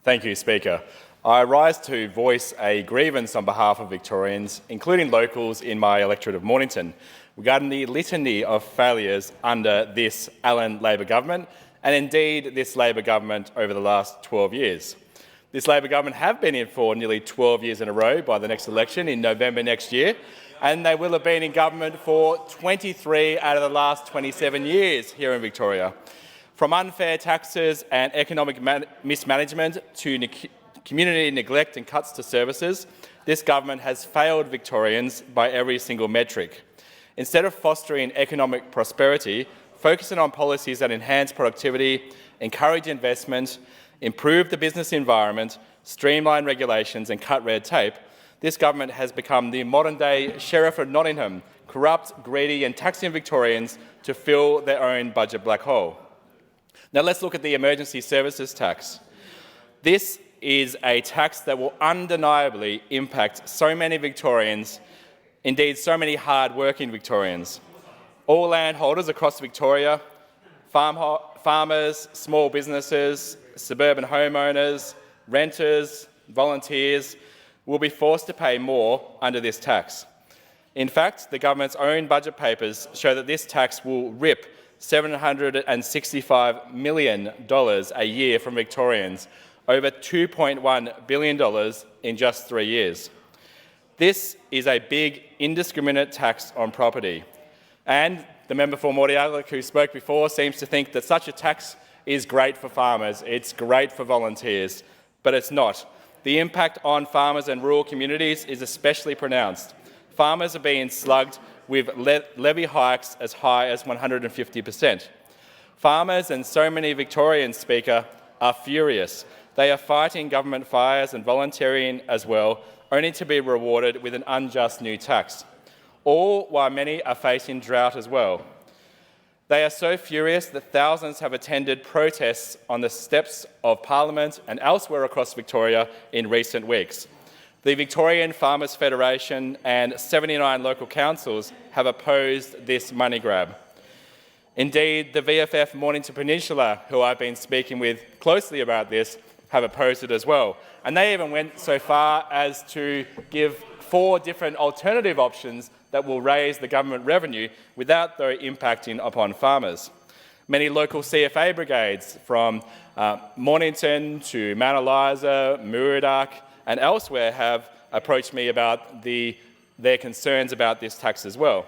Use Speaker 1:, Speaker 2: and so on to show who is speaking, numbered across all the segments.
Speaker 1: Thank you, Speaker. I rise to voice a grievance on behalf of Victorians, including locals in my electorate of Mornington, regarding the litany of failures under this Allen Labor government, and indeed this Labor government over the last 12 years. This Labor government have been in for nearly 12 years in a row by the next election in November next year, and they will have been in government for 23 out of the last 27 years here in Victoria. From unfair taxes and economic mismanagement to community neglect and cuts to services, this government has failed Victorians by every single metric. Instead of fostering economic prosperity, focusing on policies that enhance productivity, encourage investment, improve the business environment, streamline regulations and cut red tape, this government has become the modern-day Sheriff of Nottingham, corrupt, greedy and taxing Victorians to fill their own budget black hole. Now let's look at the emergency services tax. This is a tax that will undeniably impact so many Victorians, indeed so many hard-working Victorians. All landholders across Victoria, farmers, small businesses, suburban homeowners, renters, volunteers will be forced to pay more under this tax. In fact, the government's own budget papers show that this tax will rip $765 million a year from Victorians, over $2.1 billion in just 3 years. This is a big, indiscriminate tax on property. And the member for Mordialloc, who spoke before, seems to think that such a tax is great for farmers, it's great for volunteers, but it's not. The impact on farmers and rural communities is especially pronounced. Farmers are being slugged with levy hikes as high as 150%. Farmers and so many Victorians, Speaker, are furious. They are fighting government fires and volunteering as well, only to be rewarded with an unjust new tax, all while many are facing drought as well. They are so furious that thousands have attended protests on the steps of Parliament and elsewhere across Victoria in recent weeks. The Victorian Farmers Federation and 79 local councils have opposed this money grab. Indeed, the VFF Mornington Peninsula, who I've been speaking with closely about this, have opposed it as well. And they even went so far as to give 4 different alternative options that will raise the government revenue without, though, impacting upon farmers. Many local CFA brigades from Mornington to Mount Eliza, Muridock and elsewhere have approached me about their concerns about this tax as well.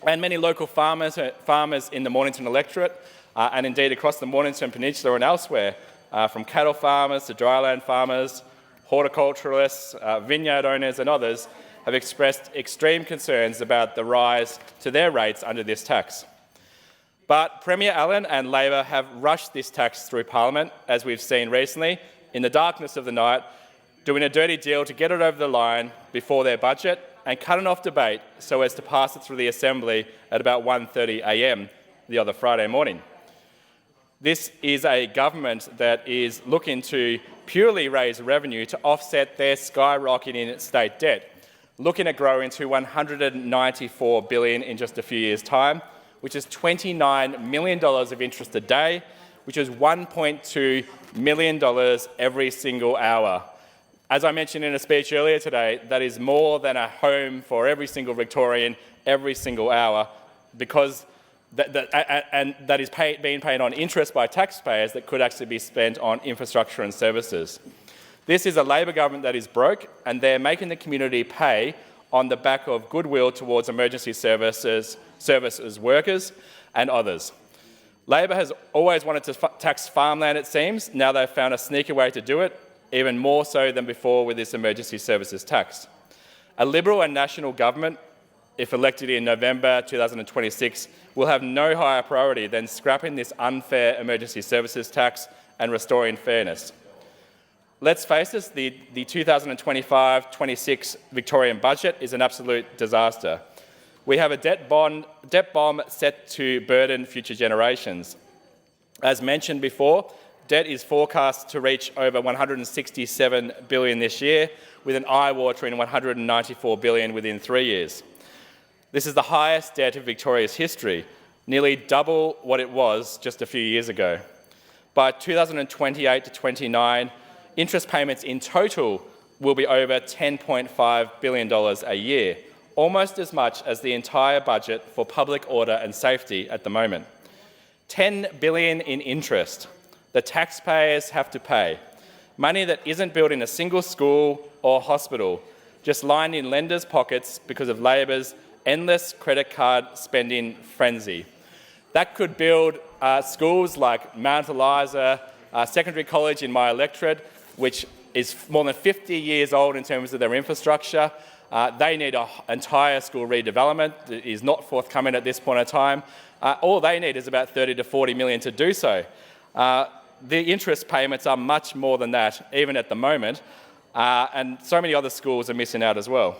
Speaker 1: And many local farmers in the Mornington electorate and indeed across the Mornington Peninsula and elsewhere, from cattle farmers to dryland farmers, horticulturalists, vineyard owners and others, have expressed extreme concerns about the rise to their rates under this tax. But Premier Allen and Labor have rushed this tax through Parliament, as we've seen recently, in the darkness of the night, doing a dirty deal to get it over the line before their budget and cutting off debate so as to pass it through the Assembly at about 1:30 a.m. the other Friday morning. This is a government that is looking to purely raise revenue to offset their skyrocketing state debt, looking at growing to $194 billion in just a few years' time, which is $29 million of interest a day, which is $1.2 million every single hour. As I mentioned in a speech earlier today, that is more than a home for every single Victorian every single hour, because that is being paid on interest by taxpayers that could actually be spent on infrastructure and services. This is a Labor government that is broke, and they're making the community pay on the back of goodwill towards emergency services workers and others. Labor has always wanted to tax farmland, it seems. Now they've found a sneaky way to do it, even more so than before with this emergency services tax. A Liberal and National government, if elected in November 2026, will have no higher priority than scrapping this unfair emergency services tax and restoring fairness. Let's face it, the 2025-26 Victorian budget is an absolute disaster. We have a debt bomb set to burden future generations. As mentioned before, debt is forecast to reach over $167 billion this year, with an eye-watering $194 billion within 3 years. This is the highest debt in Victoria's history, nearly double what it was just a few years ago. By 2028 to 29, Interest payments in total will be over $10.5 billion a year, almost as much as the entire budget for public order and safety at the moment. $10 billion in interest the taxpayers have to pay, money that isn't built in a single school or hospital, just lined in lenders' pockets because of Labor's endless credit card spending frenzy. That could build schools like Mount Eliza Secondary College in my electorate, which is more than 50 years old in terms of their infrastructure. They need an entire school redevelopment that is not forthcoming at this point in time. All they need is about 30 to 40 million to do so. The interest payments are much more than that, even at the moment, and so many other schools are missing out as well.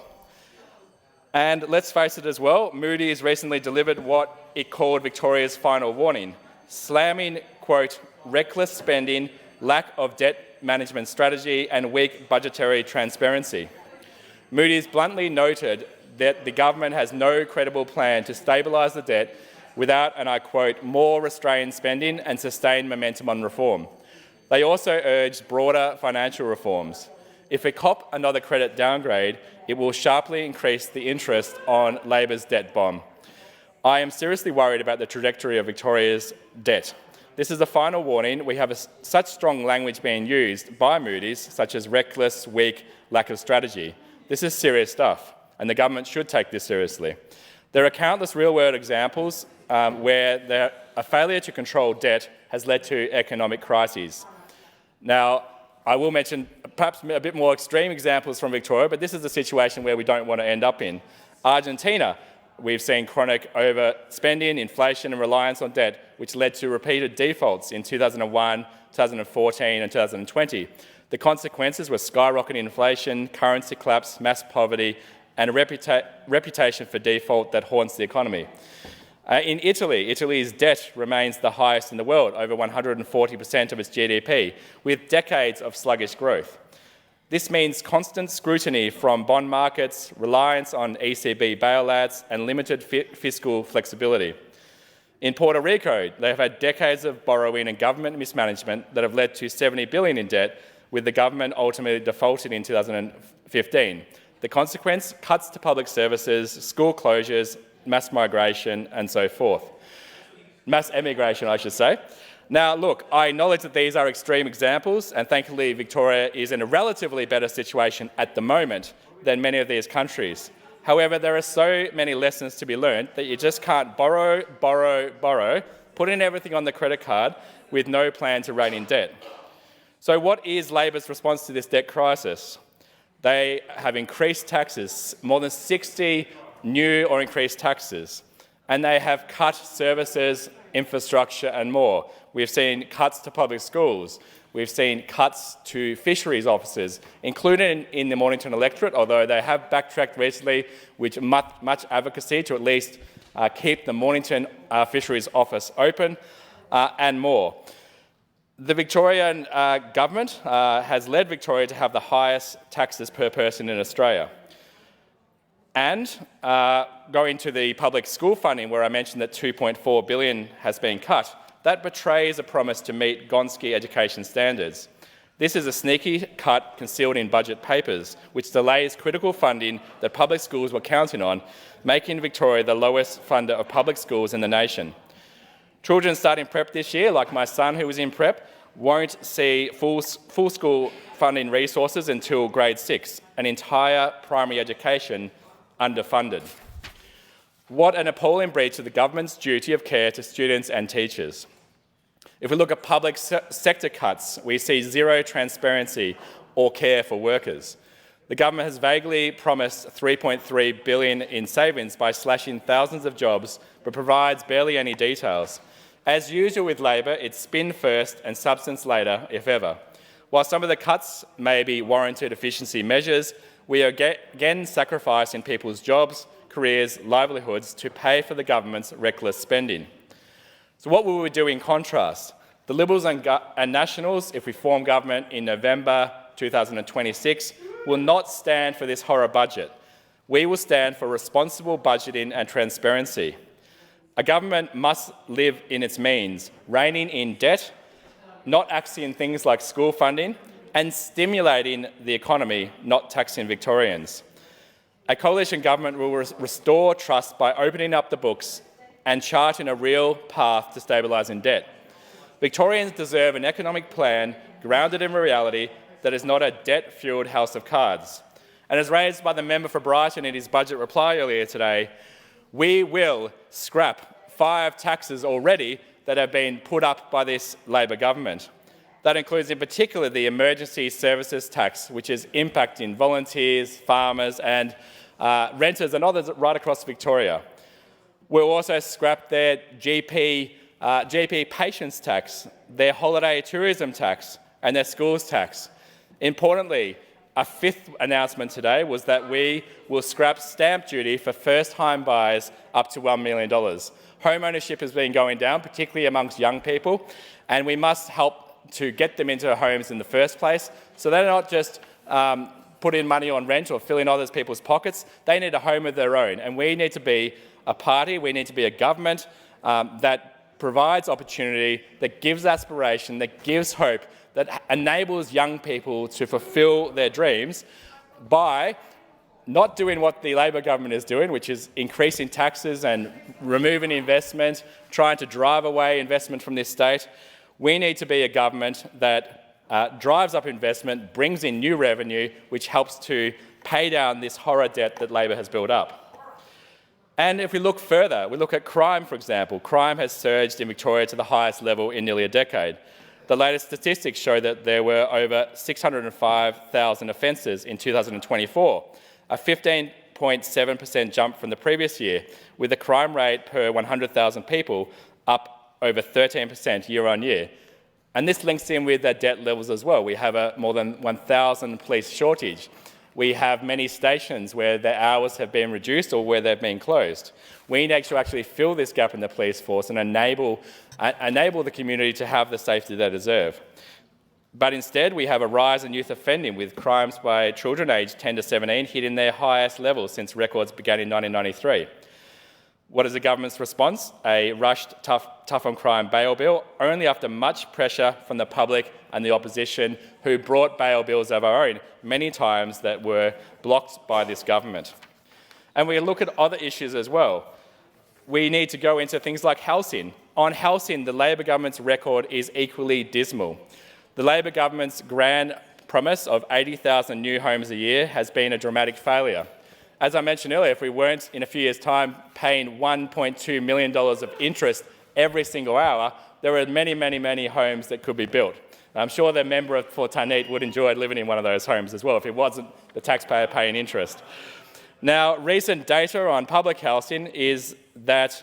Speaker 1: And let's face it as well, Moody's recently delivered what it called Victoria's final warning, slamming, quote, reckless spending, lack of debt management strategy and weak budgetary transparency. Moody's bluntly noted that the government has no credible plan to stabilise the debt without, and I quote, more restrained spending and sustained momentum on reform. They also urged broader financial reforms. If we cop another credit downgrade, it will sharply increase the interest on Labor's debt bomb. I am seriously worried about the trajectory of Victoria's debt. This is a final warning. We have such strong language being used by Moody's, such as reckless, weak, lack of strategy. This is serious stuff, and the government should take this seriously. There are countless real-world examples where a failure to control debt has led to economic crises. Now, I will mention perhaps a bit more extreme examples from Victoria, but this is a situation where we don't want to end up in. Argentina, we've seen chronic overspending, inflation and reliance on debt, which led to repeated defaults in 2001, 2014 and 2020. The consequences were skyrocketing inflation, currency collapse, mass poverty and a reputation for default that haunts the economy. In Italy, Italy's debt remains the highest in the world, over 140% of its GDP, with decades of sluggish growth. This means constant scrutiny from bond markets, reliance on ECB bailouts and limited fiscal flexibility. In Puerto Rico, they have had decades of borrowing and government mismanagement that have led to $70 billion in debt, with the government ultimately defaulting in 2015. The consequence, cuts to public services, school closures, mass migration and so forth. Mass emigration, I should say. Now, look, I acknowledge that these are extreme examples, and thankfully Victoria is in a relatively better situation at the moment than many of these countries. However, there are so many lessons to be learned that you just can't borrow, put in everything on the credit card with no plan to rein in debt. So what is Labor's response to this debt crisis? They have increased taxes, more than 60 new or increased taxes, and they have cut services, infrastructure and more. We've seen cuts to public schools. We've seen cuts to fisheries officers, including in the Mornington electorate, although they have backtracked recently with much advocacy to at least keep the Mornington fisheries office open and more. The Victorian government has led Victoria to have the highest taxes per person in Australia. And going to the public school funding, where I mentioned that $2.4 billion has been cut, that betrays a promise to meet Gonski education standards. This is a sneaky cut concealed in budget papers, which delays critical funding that public schools were counting on, making Victoria the lowest funder of public schools in the nation. Children starting prep this year, like my son who was in prep, won't see full school funding resources until grade 6, an entire primary education underfunded. What an appalling breach of the government's duty of care to students and teachers. If we look at public sector cuts, we see zero transparency or care for workers. The government has vaguely promised $3.3 billion in savings by slashing thousands of jobs, but provides barely any details. As usual with Labor, it's spin first and substance later, if ever. While some of the cuts may be warranted efficiency measures, we are again sacrificing people's jobs, careers, livelihoods to pay for the government's reckless spending. So what will we do in contrast? The Liberals and Nationals, if we form government in November 2026, will not stand for this horror budget. We will stand for responsible budgeting and transparency. A government must live in its means, reining in debt, not axing things like school funding, and stimulating the economy, not taxing Victorians. A coalition government will restore trust by opening up the books and charting a real path to stabilising debt. Victorians deserve an economic plan grounded in reality that is not a debt-fuelled house of cards. And as raised by the member for Brighton in his budget reply earlier today, we will scrap 5 taxes already that have been put up by this Labor government. That includes in particular the emergency services tax, which is impacting volunteers, farmers and renters and others right across Victoria. We'll also scrap their GP patients tax, their holiday tourism tax and their schools tax. Importantly, a 5th announcement today was that we will scrap stamp duty for first-time buyers up to $1 million. Home ownership has been going down, particularly amongst young people, and we must help to get them into homes in the first place, so they're not just putting money on rent or filling other people's pockets. They need a home of their own, and we need to be a party, we need to be a government that provides opportunity, that gives aspiration, that gives hope, that enables young people to fulfil their dreams by not doing what the Labor government is doing, which is increasing taxes and removing investment, trying to drive away investment from this state. We need to be a government that drives up investment, brings in new revenue, which helps to pay down this horror debt that Labor has built up. And if we look further, we look at crime, for example. Crime has surged in Victoria to the highest level in nearly a decade. The latest statistics show that there were over 605,000 offences in 2024, a 15.7% jump from the previous year, with the crime rate per 100,000 people up over 13% year on year. And this links in with their debt levels as well. We have a more than 1,000 police shortage. We have many stations where their hours have been reduced or where they've been closed. We need to actually fill this gap in the police force and enable the community to have the safety they deserve. But instead, we have a rise in youth offending, with crimes by children aged 10 to 17 hitting their highest levels since records began in 1993. What is the government's response? A rushed tough on crime bail bill, only after much pressure from the public and the opposition, who brought bail bills of our own, many times that were blocked by this government. And we look at other issues as well. We need to go into things like housing. On housing, the Labor government's record is equally dismal. The Labor government's grand promise of 80,000 new homes a year has been a dramatic failure. As I mentioned earlier, if we weren't in a few years' time paying $1.2 million of interest every single hour, there are many, many, many homes that could be built. I'm sure the member for Tarneit would enjoy living in one of those homes as well if it wasn't the taxpayer paying interest. Now, recent data on public housing is that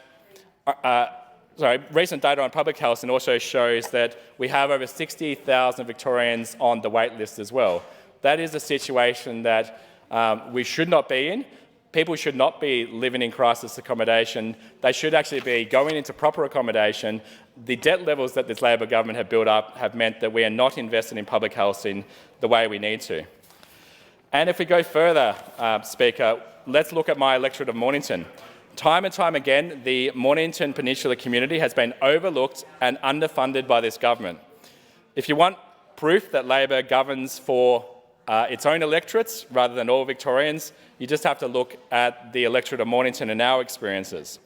Speaker 1: recent data on public housing also shows that we have over 60,000 Victorians on the wait list as well. That is a situation that we should not be in. People should not be living in crisis accommodation. They should actually be going into proper accommodation. The debt levels that this Labor government have built up have meant that we are not investing in public housing the way we need to. And if we go further, Speaker, let's look at my electorate of Mornington. Time and time again, the Mornington Peninsula community has been overlooked and underfunded by this government. If you want proof that Labor governs for its own electorates rather than all Victorians, you just have to look at the electorate of Mornington and our experiences.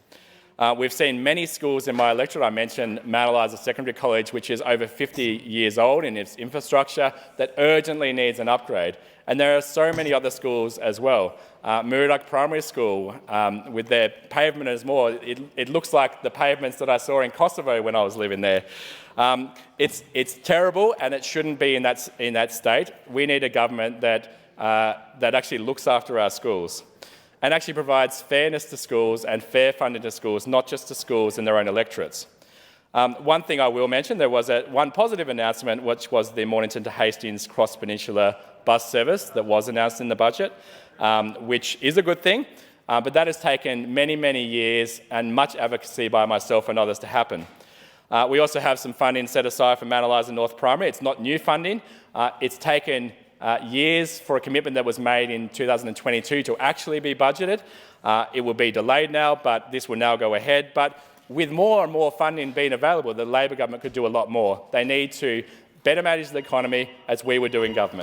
Speaker 1: We've seen many schools in my electorate. I mentioned Mount Eliza Secondary College, which is over 50 years old in its infrastructure, that urgently needs an upgrade. And there are so many other schools as well. Murdoch Primary School, with their pavement as more, it looks like the pavements that I saw in Kosovo when I was living there. It's terrible, and it shouldn't be in that state. We need a government that actually looks after our schools and actually provides fairness to schools and fair funding to schools, not just to schools in their own electorates. One thing I will mention, there was one positive announcement, which was the Mornington to Hastings cross-peninsula bus service that was announced in the budget, which is a good thing, but that has taken many, many years and much advocacy by myself and others to happen. We also have some funding set aside for Mount Eliza North Primary. It's not new funding. It's taken years for a commitment that was made in 2022 to actually be budgeted. It will be delayed now, but this will now go ahead. But with more and more funding being available, the Labor government could do a lot more. They need to better manage the economy as we would do in government.